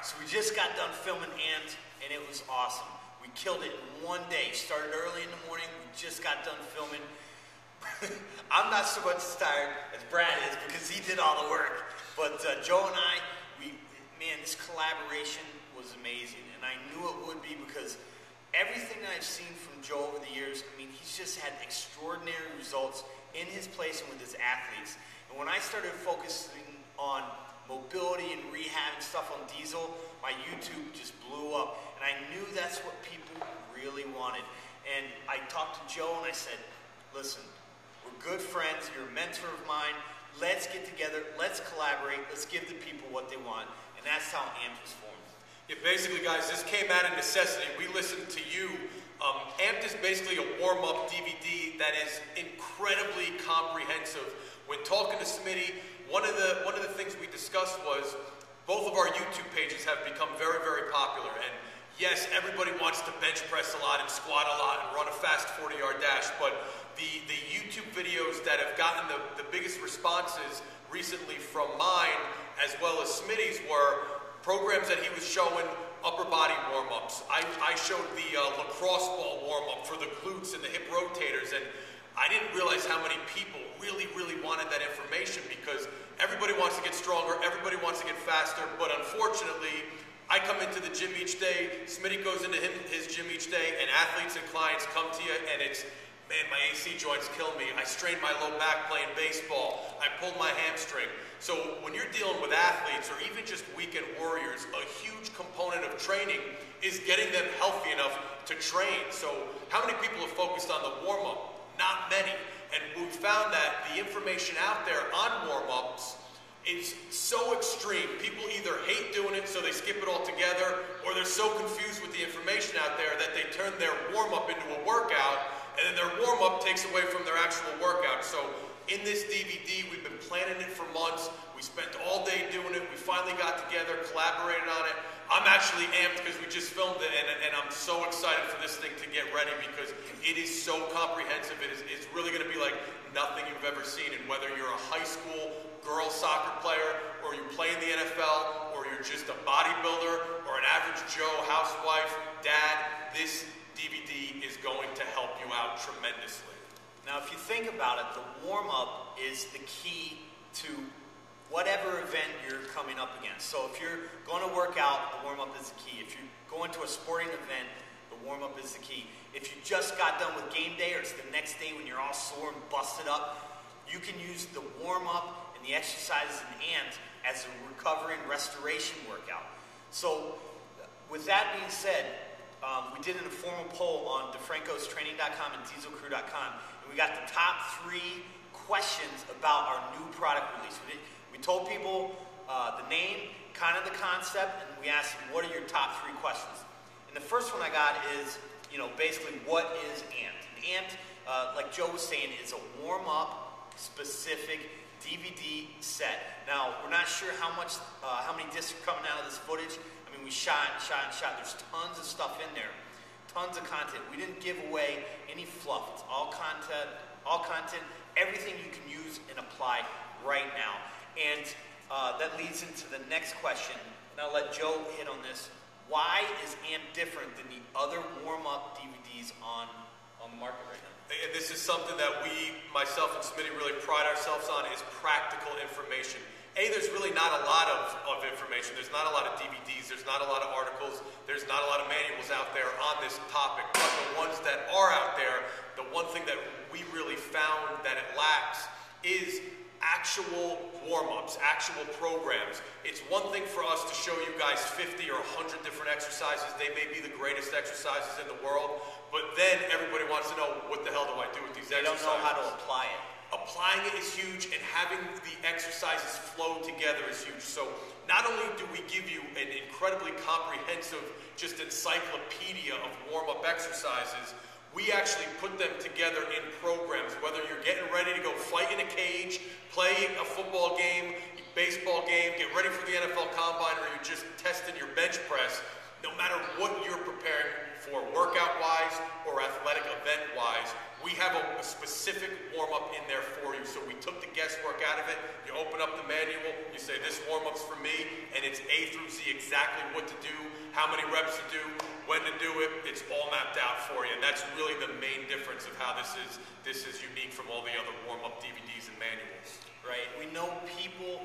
So we just got done filming Amped, and it was awesome. We killed it in one day. Started early in the morning. We just got done filming. I'm not so much as tired as Brad is because he did all the work. But Joe and I, man, this collaboration was amazing. And I knew it would be because everything that I've seen from Joe over the years, I mean, he's just had extraordinary results in his place and with his athletes. And when I started focusing on mobility and rehab and stuff on Diesel, my YouTube just blew up. And I knew that's what people really wanted. And I talked to Joe and I said, listen, we're good friends, you're a mentor of mine, let's get together, let's collaborate, let's give the people what they want. And that's how Amped was formed. Yeah, basically, guys, this came out of necessity. We listened to you. Amped is basically a warm-up DVD that is incredibly comprehensive. When talking to Smitty, one of the things we discussed was both of our YouTube pages have become very, very popular. And yes, everybody wants to bench press a lot and squat a lot and run a fast 40-yard dash, but the YouTube videos that have gotten the biggest responses recently from mine as well as Smitty's were programs that he was showing upper body warm-ups. I showed the lacrosse ball warm-up for the glutes and the hip rotators, and I didn't realize how many people really, really wanted that information because everybody wants to get stronger, everybody wants to get faster, but unfortunately, I come into the gym each day, Smitty goes into his gym each day, and athletes and clients come to you, and it's, man, my AC joints kill me. I strained my low back playing baseball. I pulled my hamstring. So when you're dealing with athletes or even just weekend warriors, a huge component of training is getting them healthy enough to train. So how many people have focused on the warm-up? Not many. And we found that the information out there on warm-ups is so extreme. People either hate doing it so they skip it altogether, or they're so confused with the information out there that they turn their warm-up into a workout, and then their warm-up takes away from their actual workout. So in this DVD, we've been planning it for months. We spent all day doing it. We finally got together, collaborated on it. I'm actually amped because we just filmed it, and I'm so excited for this thing to get ready because it is so comprehensive. It's really going to be like nothing you've ever seen. And whether you're a high school girls soccer player, or you play in the NFL, or you're just a bodybuilder, or an average Joe housewife, dad, this DVD is going to help you out tremendously. Now, if you think about it, the warm-up is the key to whatever event you're coming up against. So if you're going to work out, the warm-up is the key. If you're going to a sporting event, the warm-up is the key. If you just got done with game day, or it's the next day when you're all sore and busted up, you can use the warm-up and the exercises in Amped as a recovery and restoration workout. So with that being said, we did an informal poll on DeFranco'straining.com and DieselCrew.com, and we got the top 3 questions about our new product release. We told people the name, kind of the concept, and we asked them, what are your top 3 questions? And the first one I got is, basically, what is Amped? And Amped, like Joe was saying, is a warm-up specific DVD set. Now, we're not sure how many discs are coming out of this footage. I mean, we shot and shot and shot. There's tons of stuff in there, tons of content. We didn't give away any fluff. It's all content, everything you can use and apply right now. And that leads into the next question, and I'll let Joe hit on this. Why is Amped different than the other warm-up DVDs on the market right now? And this is something that we, myself and Smitty, really pride ourselves on, is practical information. There's really not a lot of information. There's not a lot of DVDs. There's not a lot of articles. There's not a lot of manuals out there on this topic. But the ones that are out there, the one thing that we really found that it lacks is actual warm-ups, actual programs. It's one thing for us to show you guys 50 or 100 different exercises. They may be the greatest exercises in the world, but then everybody wants to know, what the hell do I do with these exercises? They don't know how to apply it. Applying it is huge, and having the exercises flow together is huge. So not only do we give you an incredibly comprehensive, just encyclopedia of warm-up exercises, we actually put them together in programs, whether you're getting ready to go fight in a cage, play a football game, baseball game, get ready for the NFL Combine, or you're just testing your bench press. No matter what you're preparing for workout-wise or athletic event-wise, we have have a specific warm-up in there for you. So we took the guesswork out of it. You open up the manual, you say this warm-up's for me, and it's A through Z exactly what to do, how many reps to do, when to do it. It's all mapped out for you, and that's really the main difference of how this is unique from all the other warm-up DVDs and manuals. Right. We know people,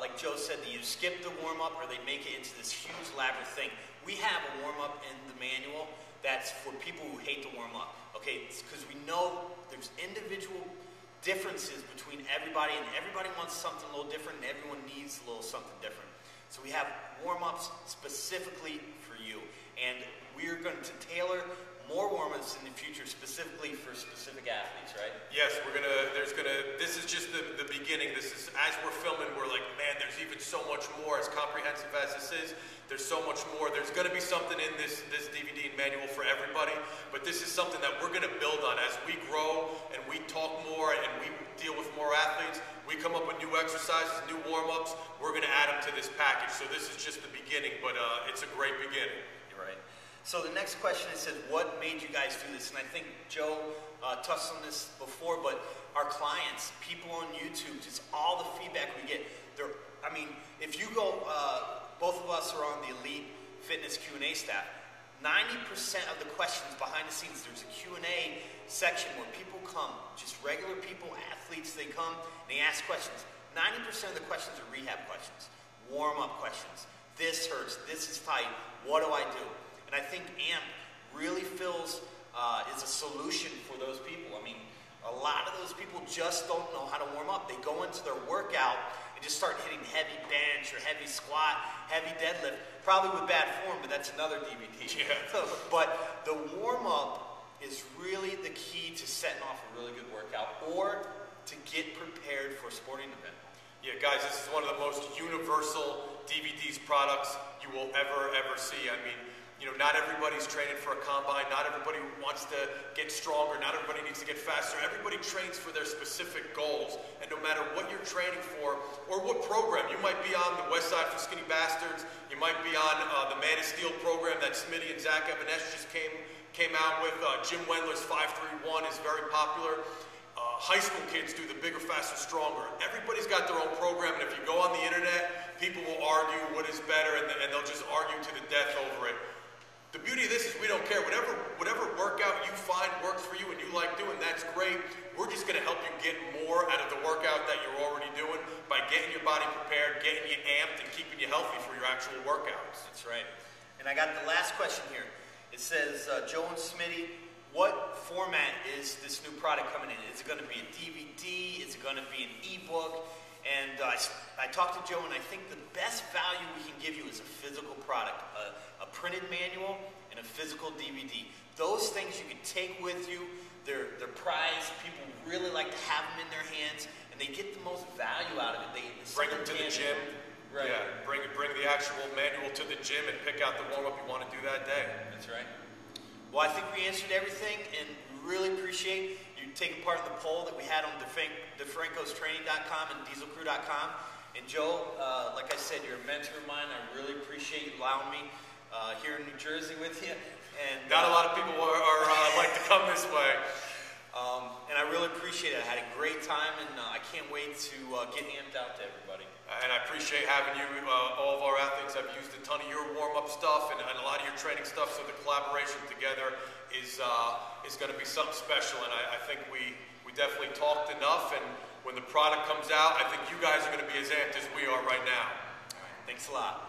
like Joe said, that you skip the warm-up or they make it into this huge elaborate thing. We have a warm-up in the manual that's for people who hate to warm up. Okay, because we know there's individual differences between everybody, and everybody wants something a little different, and everyone needs a little something different. So we have warm-ups specifically for you, and we're going to tailor more warm-ups in the future specifically for specific athletes, right? Yes, this is just the beginning. This is, as we're filming, we're like, man, there's even so much more. As comprehensive as this is, there's so much more. There's going to be something in this DVD and manual for everybody, but this is something that we're going to build on. As we grow and we talk more and we deal with more athletes, we come up with new exercises, new warm-ups, we're going to add them to this package. So this is just the beginning, but it's a great beginning. You're right. So the next question is, what made you guys do this? And I think Joe touched on this before, but our clients, people on YouTube, just all the feedback we get. I mean, if you go, both of us are on the Elite Fitness Q&A staff. 90% of the questions behind the scenes, there's a Q&A section where people come, just regular people, athletes, they come, and they ask questions. 90% of the questions are rehab questions, warm-up questions. This hurts, this is tight, what do I do? And I think AMP really is a solution for those people. I mean, a lot of those people just don't know how to warm up. They go into their workout and just start hitting heavy bench or heavy squat, heavy deadlift, probably with bad form, but that's another DVD. Yeah. But the warm-up is really the key to setting off a really good workout or to get prepared for a sporting event. Yeah, guys, this is one of the most universal DVDs products you will ever see. I mean, you know, not everybody's training for a combine. Not everybody wants to get stronger. Not everybody needs to get faster. Everybody trains for their specific goals. And no matter what you're training for or what program, you might be on the West Side for Skinny Bastards. You might be on the Man of Steel program that Smitty and Zach Evanesh just came out with. Jim Wendler's 531 is very popular. High school kids do the bigger, faster, stronger. Everybody's got their own program, and if you go on the internet, people will argue what is better, and they'll just argue to the death over it. The beauty of this is we don't care. Whatever workout you find works for you and you like doing, that's great. We're just going to help you get more out of the workout that you're already doing by getting your body prepared, getting you amped, and keeping you healthy for your actual workouts. That's right. And I got the last question here. It says, Joe and Smitty, what format is this new product coming in? Is it going to be a DVD? Is it going to be an ebook? And I talked to Joe, and I think the best value we can give you is a physical product, a printed manual and a physical DVD. Those things you can take with you. They're prized. People really like to have them in their hands, and they get the most value out of it. Bring them to the gym. Right. Yeah, bring the actual manual to the gym and pick out the warm-up you want to do that day. That's right. Well, I think we answered everything, and really appreciate you taking part in the poll that we had on DeFranco'straining.com and DieselCrew.com. And Joe, like I said, you're a mentor of mine. I really appreciate you allowing me here in New Jersey with you. And not a lot of people are like to come this way. And I really appreciate it. I had a great time, and I can't wait to get amped out to everybody. And I appreciate having you. All of our athletes have used a ton of your warm-up stuff and a lot of your training stuff, so the collaboration together is going to be something special. And I think we definitely talked enough, and when the product comes out, I think you guys are going to be as amped as we are right now. All right. Thanks a lot.